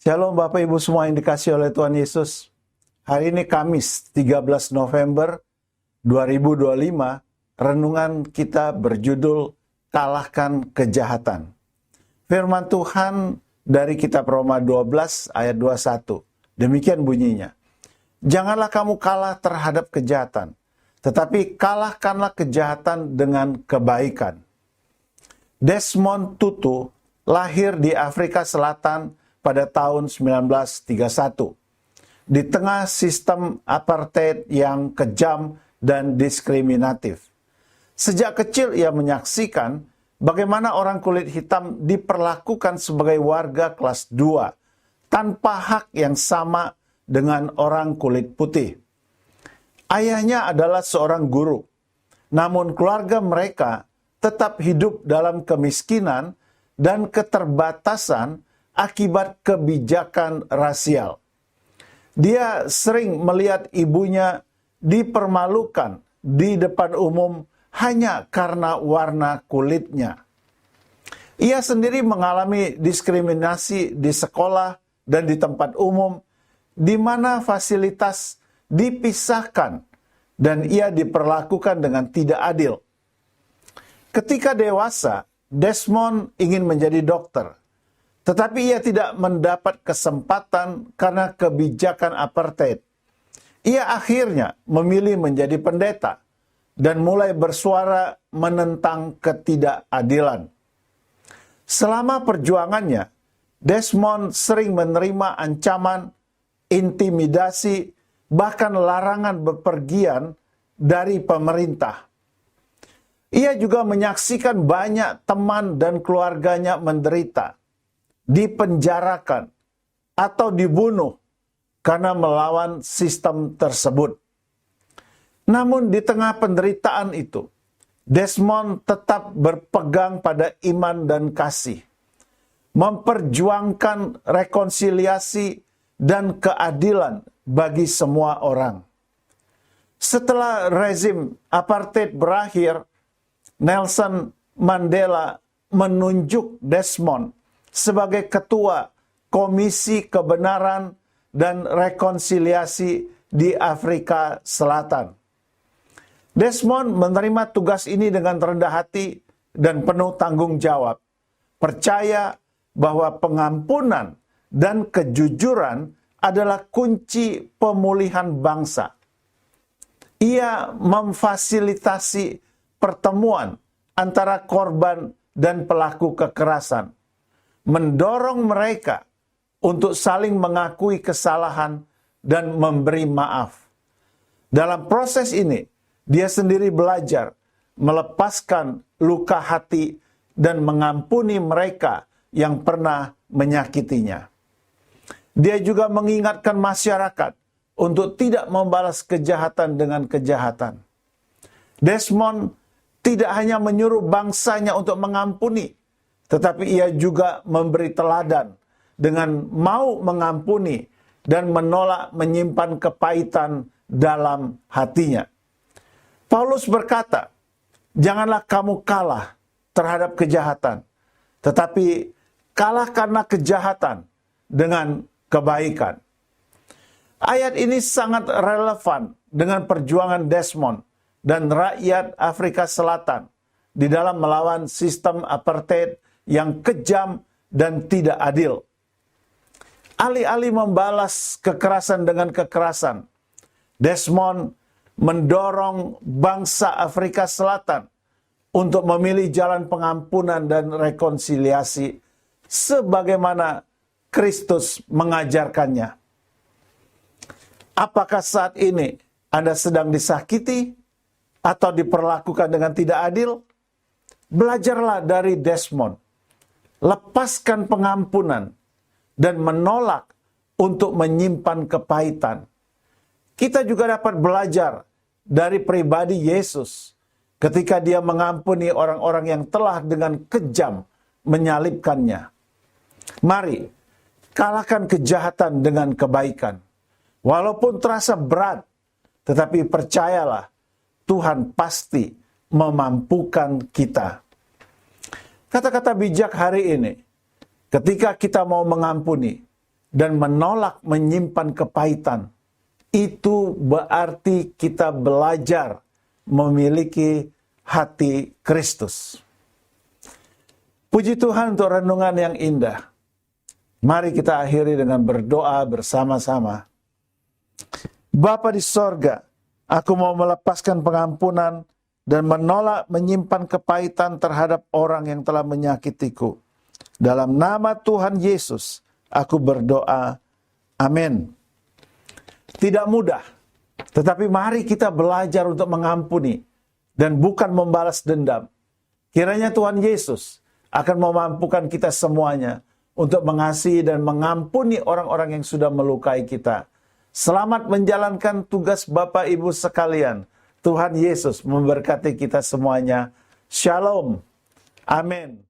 Shalom Bapak Ibu semua yang dikasihi oleh Tuhan Yesus. Hari ini Kamis 13 November 2025, renungan kita berjudul Kalahkan Kejahatan. Firman Tuhan dari kitab Roma 12 ayat 21. Demikian bunyinya. Janganlah kamu kalah terhadap kejahatan, tetapi kalahkanlah kejahatan dengan kebaikan. Desmond Tutu lahir di Afrika Selatan pada tahun 1931. Di tengah sistem apartheid yang kejam dan diskriminatif. Sejak kecil ia menyaksikan bagaimana orang kulit hitam diperlakukan sebagai warga kelas 2 tanpa hak yang sama dengan orang kulit putih. Ayahnya adalah seorang guru, namun keluarga mereka tetap hidup dalam kemiskinan dan keterbatasan akibat kebijakan rasial. Dia sering melihat ibunya dipermalukan di depan umum hanya karena warna kulitnya. Ia sendiri mengalami diskriminasi di sekolah dan di tempat umum, di mana fasilitas dipisahkan dan ia diperlakukan dengan tidak adil. Ketika dewasa, Desmond ingin menjadi dokter. Tetapi ia tidak mendapat kesempatan karena kebijakan apartheid. Ia akhirnya memilih menjadi pendeta dan mulai bersuara menentang ketidakadilan. Selama perjuangannya, Desmond sering menerima ancaman, intimidasi, bahkan larangan bepergian dari pemerintah. Ia juga menyaksikan banyak teman dan keluarganya menderita, dipenjarakan, atau dibunuh karena melawan sistem tersebut. Namun di tengah penderitaan itu, Desmond tetap berpegang pada iman dan kasih, memperjuangkan rekonsiliasi dan keadilan bagi semua orang. Setelah rezim apartheid berakhir, Nelson Mandela menunjuk Desmond sebagai ketua Komisi Kebenaran dan Rekonsiliasi di Afrika Selatan. Desmond menerima tugas ini dengan rendah hati dan penuh tanggung jawab, percaya bahwa pengampunan dan kejujuran adalah kunci pemulihan bangsa. Ia memfasilitasi pertemuan antara korban dan pelaku kekerasan, mendorong mereka untuk saling mengakui kesalahan dan memberi maaf. Dalam proses ini, dia sendiri belajar melepaskan luka hati dan mengampuni mereka yang pernah menyakitinya. Dia juga mengingatkan masyarakat untuk tidak membalas kejahatan dengan kejahatan. Desmond tidak hanya menyuruh bangsanya untuk mengampuni, tetapi ia juga memberi teladan dengan mau mengampuni dan menolak menyimpan kepahitan dalam hatinya. Paulus berkata, janganlah kamu kalah terhadap kejahatan, tetapi kalahkanlah kejahatan dengan kebaikan. Ayat ini sangat relevan dengan perjuangan Desmond dan rakyat Afrika Selatan di dalam melawan sistem apartheid yang kejam dan tidak adil. Alih-alih membalas kekerasan dengan kekerasan, Desmond mendorong bangsa Afrika Selatan untuk memilih jalan pengampunan dan rekonsiliasi sebagaimana Kristus mengajarkannya. Apakah saat ini Anda sedang disakiti atau diperlakukan dengan tidak adil? Belajarlah dari Desmond. Lepaskan pengampunan dan menolak untuk menyimpan kepahitan. Kita juga dapat belajar dari pribadi Yesus ketika dia mengampuni orang-orang yang telah dengan kejam menyalibkannya. Mari, kalahkan kejahatan dengan kebaikan. Walaupun terasa berat, tetapi percayalah, Tuhan pasti memampukan kita. Kata-kata bijak hari ini, ketika kita mau mengampuni, dan menolak menyimpan kepahitan. Itu berarti kita belajar memiliki hati Kristus. Puji Tuhan untuk renungan yang indah. Mari kita akhiri dengan berdoa bersama-sama. Bapa di sorga, aku mau melepaskan pengampunan dan menolak menyimpan kepahitan terhadap orang yang telah menyakitiku. Dalam nama Tuhan Yesus, aku berdoa. Amin. Tidak mudah, tetapi mari kita belajar untuk mengampuni dan bukan membalas dendam. Kiranya Tuhan Yesus akan memampukan kita semuanya untuk mengasihi dan mengampuni orang-orang yang sudah melukai kita. Selamat menjalankan tugas Bapak Ibu sekalian. Tuhan Yesus memberkati kita semuanya. Shalom. Amin.